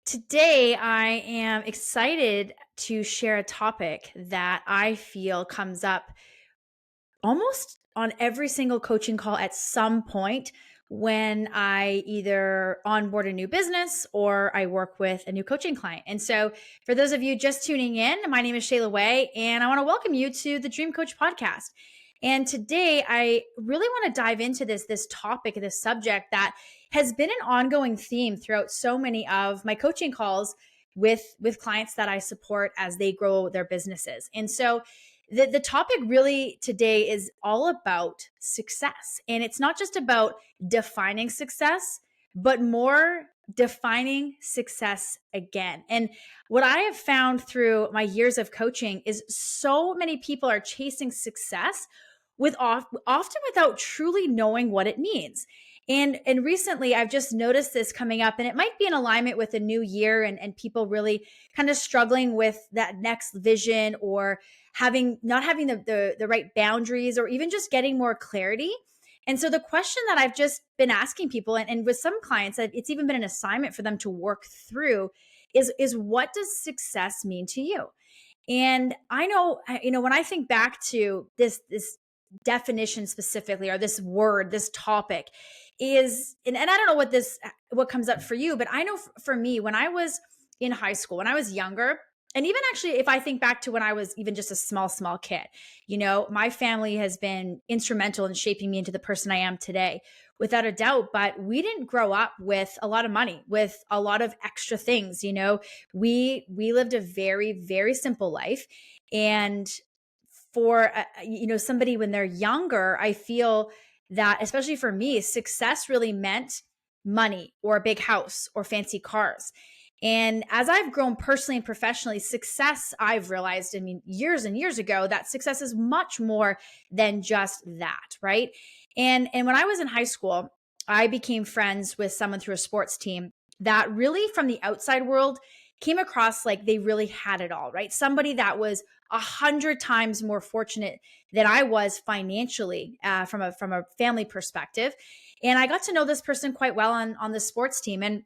Today, I am excited to share a topic that I feel comes up almost on every single coaching call at some point when I either onboard a new business or I work with a new coaching client. And so, for those of you just tuning in, my name is Shayla Way, and I want to welcome you to the Dream Coach podcast. And today, I really want to dive into this topic, this subject that has been an ongoing theme throughout so many of my coaching calls with clients that I support as they grow their businesses. And so, the topic really today is all about success. And it's not just about defining success, but more defining success again. And what I have found through my years of coaching is so many people are chasing success often without truly knowing what it means. And recently I've just noticed this coming up, and it might be in alignment with the new year and people really kind of struggling with that next vision, or not having the right boundaries, or even just getting more clarity. And so the question that I've just been asking people, and with some clients, it's even been an assignment for them to work through, is what does success mean to you? And I know, when I think back to this definition specifically, or this word, this topic and I don't know what comes up for you, but I know for me, when I was in high school, when I was younger, and even actually, if I think back to when I was even just a small kid, my family has been instrumental in shaping me into the person I am today, without a doubt. But we didn't grow up with a lot of money, with a lot of extra things. We lived a very, very simple life. And for somebody when they're younger, I feel that, especially for me, success really meant money or a big house or fancy cars. And as I've grown personally and professionally, success, I've realized, years and years ago, that success is much more than just that, right? And when I was in high school, I became friends with someone through a sports team that really, from the outside world, came across like they really had it all, right? Somebody that was 100 times more fortunate than I was financially, from a family perspective. And I got to know this person quite well on the sports team. And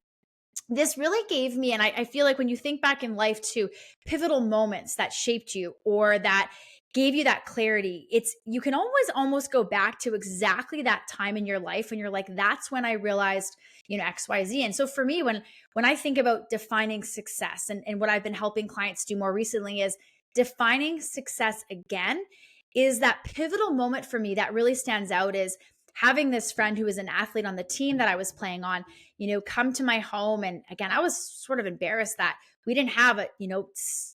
this really gave me, and I feel like when you think back in life to pivotal moments that shaped you or that gave you that clarity, you can always almost go back to exactly that time in your life when you're like, that's when I realized, XYZ. And so for me, when I think about defining success, and what I've been helping clients do more recently is defining success again, is that pivotal moment for me that really stands out is having this friend who was an athlete on the team that I was playing on, come to my home. And again, I was sort of embarrassed that we didn't have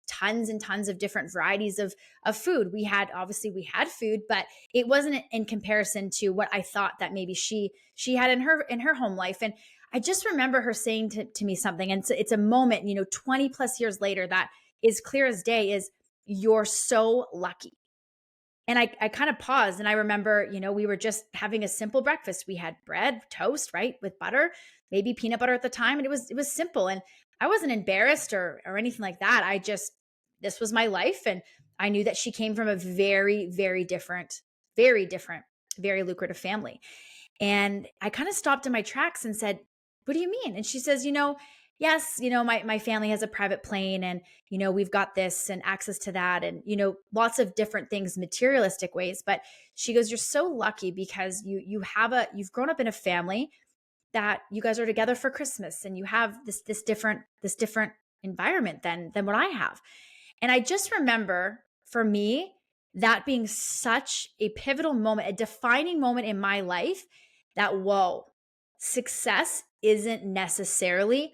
tons and tons of different varieties of food. Obviously we had food, but it wasn't in comparison to what I thought that maybe she had in her home life. And I just remember her saying to me something, and it's a moment, 20 plus years later, that is clear as day, is you're so lucky. And I kind of paused, and I remember, we were just having a simple breakfast. We had bread, toast, right, with butter, maybe peanut butter at the time. And it was simple. And I wasn't embarrassed or anything like that. This was my life. And I knew that she came from a very, very different, very lucrative family. And I kind of stopped in my tracks and said, what do you mean? And she says, yes, my family has a private plane, and, we've got this and access to that, and, lots of different things, materialistic ways. But she goes, you're so lucky because you've grown up in a family that you guys are together for Christmas, and you have this different environment than what I have. And I just remember, for me, that being such a pivotal moment, a defining moment in my life, that, whoa, success isn't necessarily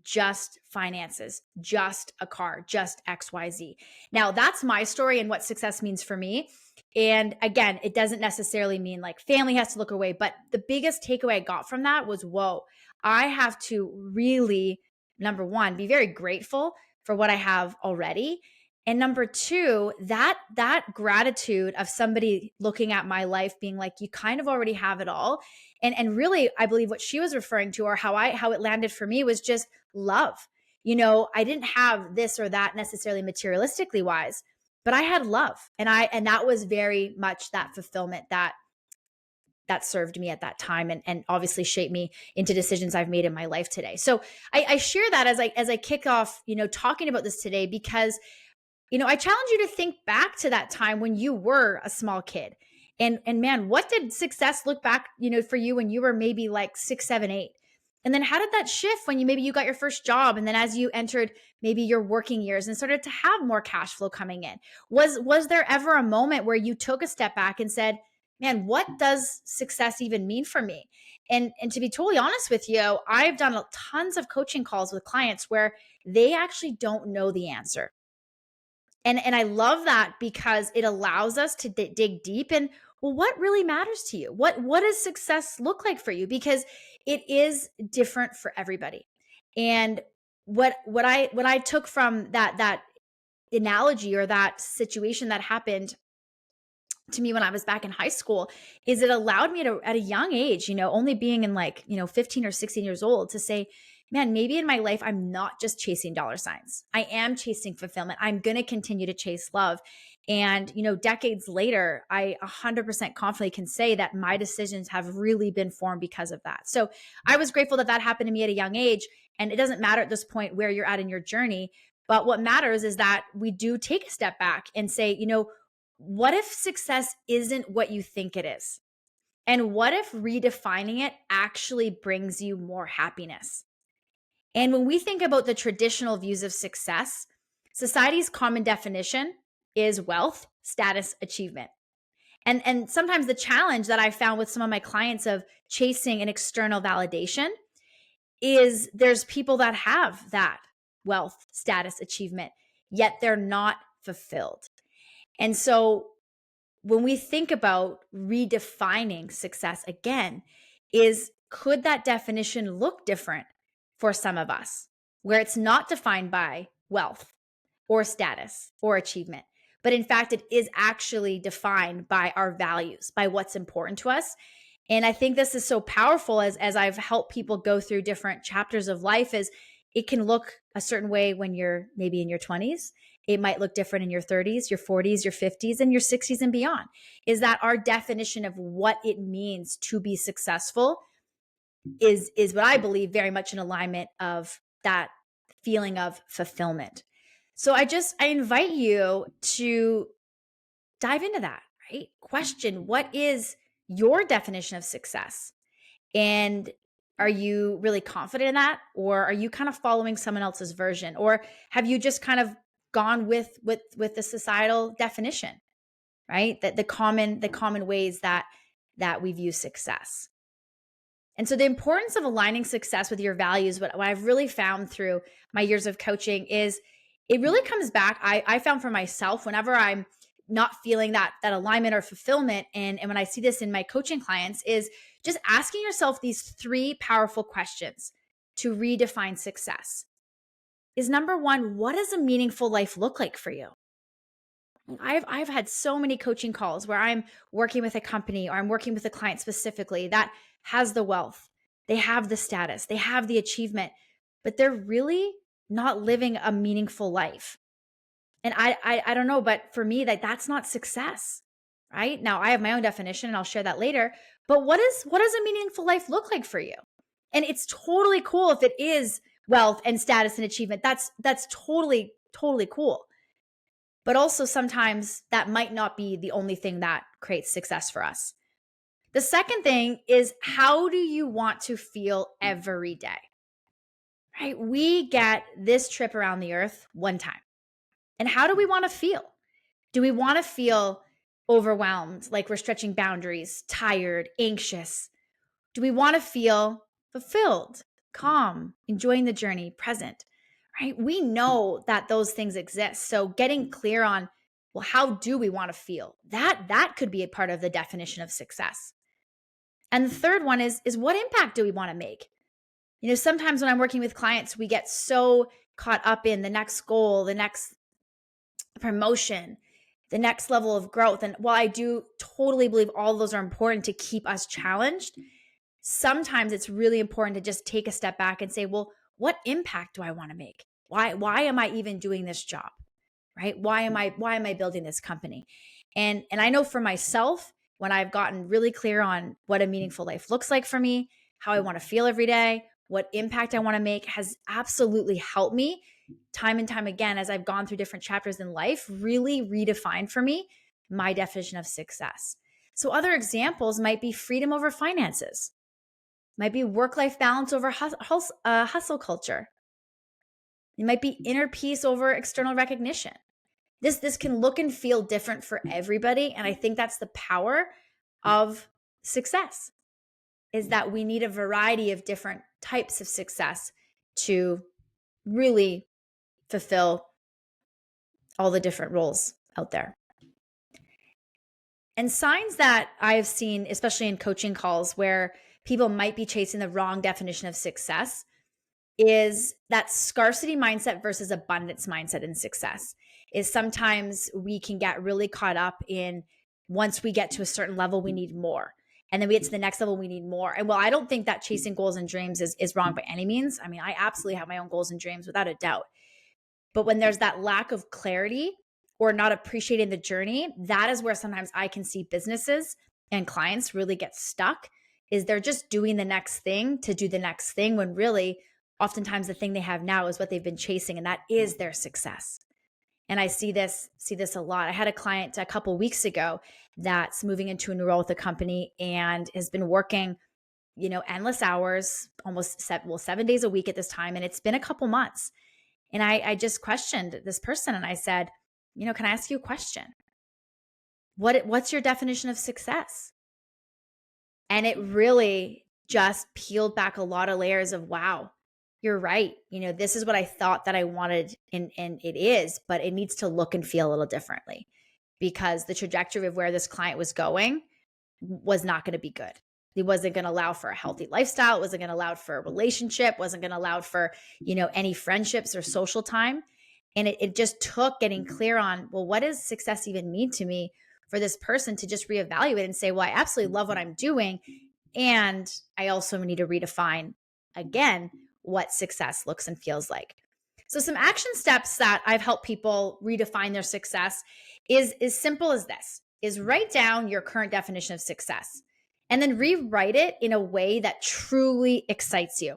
just finances, just a car, just XYZ. Now, that's my story and what success means for me. And again, it doesn't necessarily mean like family has to look away, but the biggest takeaway I got from that was, whoa, I have to really, number one, be very grateful for what I have already. And number two, that gratitude of somebody looking at my life being like, you kind of already have it all. And really, I believe what she was referring to, or how it landed for me, was just love. I didn't have this or that necessarily materialistically wise, but I had love. And that was very much that fulfillment, that served me at that time, and obviously shaped me into decisions I've made in my life today. So I share that as I kick off, talking about this today, because I challenge you to think back to that time when you were a small kid. And man, what did success look back, for you when you were maybe like 6, 7, 8? And then how did that shift when you got your first job? And then as you entered maybe your working years and started to have more cash flow coming in, was there ever a moment where you took a step back and said, man, what does success even mean for me? And to be totally honest with you, I've done tons of coaching calls with clients where they actually don't know the answer. And I love that, because it allows us to dig deep and, well, what really matters to you? What does success look like for you? Because it is different for everybody. And what I took from that analogy, or that situation that happened to me when I was back in high school, is it allowed me to, at a young age, only being in like, 15 or 16 years old, to say, man, maybe in my life, I'm not just chasing dollar signs. I am chasing fulfillment. I'm going to continue to chase love. And, decades later, I 100% confidently can say that my decisions have really been formed because of that. So I was grateful that that happened to me at a young age. And it doesn't matter at this point where you're at in your journey. But what matters is that we do take a step back and say, what if success isn't what you think it is? And what if redefining it actually brings you more happiness? And when we think about the traditional views of success, society's common definition is wealth, status, achievement. And sometimes the challenge that I found with some of my clients of chasing an external validation is there's people that have that wealth, status, achievement, yet they're not fulfilled. And so when we think about redefining success again, could that definition look different for some of us, where it's not defined by wealth or status or achievement, but in fact, it is actually defined by our values, by what's important to us. And I think this is so powerful as I've helped people go through different chapters of life, is it can look a certain way when you're maybe in your 20s. It might look different in your 30s, your 40s, your 50s, and your 60s and beyond. Is that our definition of what it means to be successful is what I believe very much in alignment of that feeling of fulfillment. So I invite you to dive into that, right? Question, what is your definition of success? And are you really confident in that? Or are you kind of following someone else's version? Or have you just kind of gone with the societal definition, right? That the common ways that we view success. And so the importance of aligning success with your values, what I've really found through my years of coaching, is it really comes back. I found for myself, whenever I'm not feeling that alignment or fulfillment, and when I see this in my coaching clients, is just asking yourself these 3 powerful questions to redefine success. Is number 1, what does a meaningful life look like for you? I've had so many coaching calls where I'm working with a company, or I'm working with a client specifically that has the wealth, they have the status, they have the achievement, but they're really not living a meaningful life. And I don't know, but for me, that's not success, right? Now I have my own definition, and I'll share that later. But what does a meaningful life look like for you? And it's totally cool if it is wealth and status and achievement. That's totally cool. But also sometimes that might not be the only thing that creates success for us. The second thing is, how do you want to feel every day? Right? We get this trip around the earth one time. And how do we want to feel? Do we want to feel overwhelmed, like we're stretching boundaries, tired, anxious? Do we want to feel fulfilled, calm, enjoying the journey, present? Right? We know that those things exist. So getting clear on, well, how do we want to feel? That could be a part of the definition of success. And the third one is what impact do we want to make? Sometimes when I'm working with clients, we get so caught up in the next goal, the next promotion, the next level of growth. And while I do totally believe all of those are important to keep us challenged, sometimes it's really important to just take a step back and say, well, what impact do I want to make? Why am I even doing this job? Right? Why am I building this company? And I know for myself, when I've gotten really clear on what a meaningful life looks like for me, how I want to feel every day, what impact I want to make, has absolutely helped me time and time again as I've gone through different chapters in life, really redefine for me my definition of success. So other examples might be freedom over finances, might be work-life balance over hustle culture. It might be inner peace over external recognition. This can look and feel different for everybody. And I think that's the power of success, is that we need a variety of different types of success to really fulfill all the different roles out there. And signs that I've seen, especially in coaching calls where people might be chasing the wrong definition of success, is that scarcity mindset versus abundance mindset in success. Is sometimes we can get really caught up in, once we get to a certain level, we need more. And then we get to the next level, we need more. And while I don't think that chasing goals and dreams is wrong by any means, I mean, I absolutely have my own goals and dreams without a doubt. But when there's that lack of clarity or not appreciating the journey, that is where sometimes I can see businesses and clients really get stuck, is they're just doing the next thing to do the next thing, when really oftentimes the thing they have now is what they've been chasing, and that is their success. And I see this a lot. I had a client a couple weeks ago that's moving into a new role with the company and has been working, endless hours, almost 7 days a week at this time. And it's been a couple months. And I just questioned this person and I said, can I ask you a question? What's your definition of success? And it really just peeled back a lot of layers of, wow, you're right. This is what I thought that I wanted, and it is, but it needs to look and feel a little differently, because the trajectory of where this client was going was not going to be good. It wasn't going to allow for a healthy lifestyle. It wasn't going to allow for a relationship, wasn't going to allow for, any friendships or social time. And it just took getting clear on, well, what does success even mean to me, for this person to just reevaluate and say, well, I absolutely love what I'm doing. And I also need to redefine again what success looks and feels like. So some action steps that I've helped people redefine their success is as simple as this, is write down your current definition of success and then rewrite it in a way that truly excites you,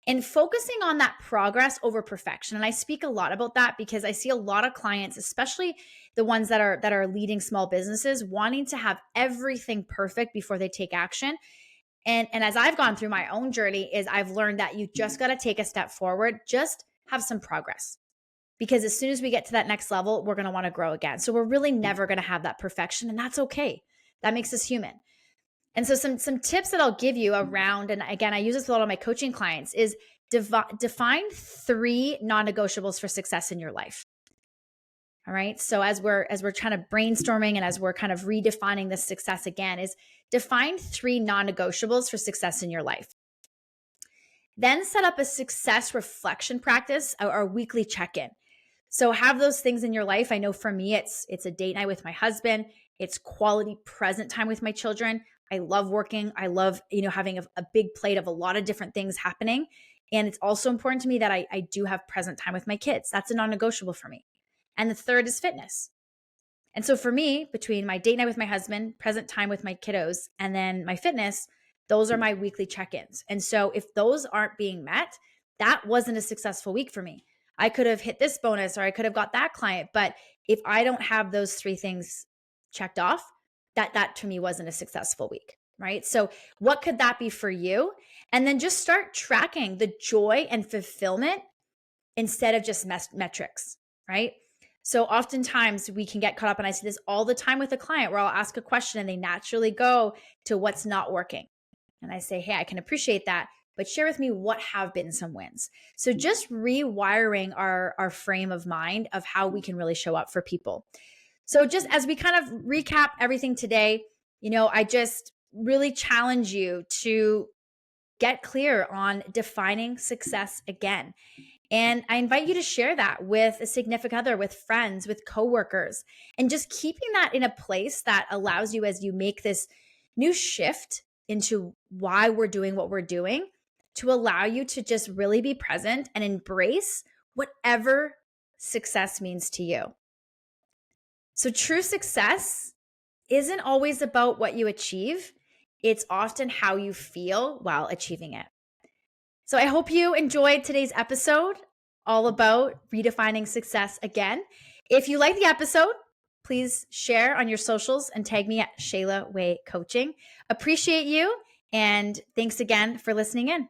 and focusing on that progress over perfection. And I speak a lot about that because I see a lot of clients, especially the ones that are leading small businesses, wanting to have everything perfect before they take action. And as I've gone through my own journey, is I've learned that you just got to take a step forward, just have some progress. Because as soon as we get to that next level, we're going to want to grow again. So we're really never going to have that perfection, and that's okay. That makes us human. And so some tips that I'll give you around, and again, I use this with a lot of my coaching clients, is define 3 non-negotiables for success in your life. All right. So as we're kind of brainstorming and as we're kind of redefining this success again, is define 3 non-negotiables for success in your life. Then set up a success reflection practice, or weekly check-in. So have those things in your life. I know for me, it's a date night with my husband. It's quality present time with my children. I love working. I love, having a big plate of a lot of different things happening. And it's also important to me that I do have present time with my kids. That's a non-negotiable for me. And the third is fitness. And so for me, between my date night with my husband, present time with my kiddos, and then my fitness, those are my weekly check-ins. And so if those aren't being met, that wasn't a successful week for me. I could have hit this bonus or I could have got that client. But if I don't have those 3 things checked off, that to me wasn't a successful week, right? So what could that be for you? And then just start tracking the joy and fulfillment instead of just metrics, right? So oftentimes we can get caught up, and I see this all the time with a client where I'll ask a question and they naturally go to what's not working. And I say, hey, I can appreciate that, but share with me what have been some wins. So just rewiring our frame of mind of how we can really show up for people. So just as we kind of recap everything today, I just really challenge you to get clear on defining success again. And I invite you to share that with a significant other, with friends, with coworkers, and just keeping that in a place that allows you, as you make this new shift into why we're doing what we're doing, to allow you to just really be present and embrace whatever success means to you. So true success isn't always about what you achieve. It's often how you feel while achieving it. So I hope you enjoyed today's episode all about redefining success again. If you like the episode, please share on your socials and tag me at Shayla Way Coaching. Appreciate you. And thanks again for listening in.